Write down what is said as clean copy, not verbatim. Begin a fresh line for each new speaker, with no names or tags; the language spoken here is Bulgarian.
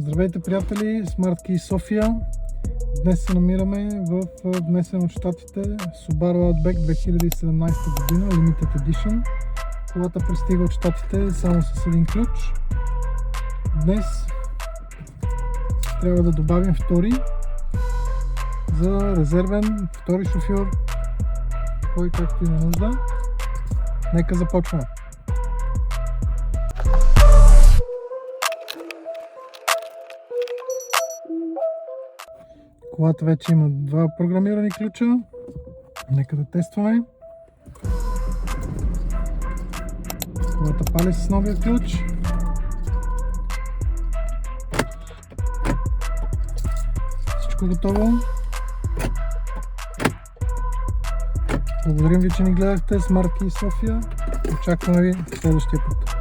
Здравейте, приятели! Smart Key София. Днес се намираме в внесен от щатите Subaru Outback 2017 година Limited Edition. Колата пристига от щатите само с един ключ. Днес трябва да добавим втори за резервен втори шофьор, кой както има нужда. Нека започваме. Колата вече има два програмирани ключа. Нека да тестваме. Колата пали с новия ключ. Всичко готово. Благодарим ви, че ни гледахте. Smart Key София. Очакваме ви следващия път.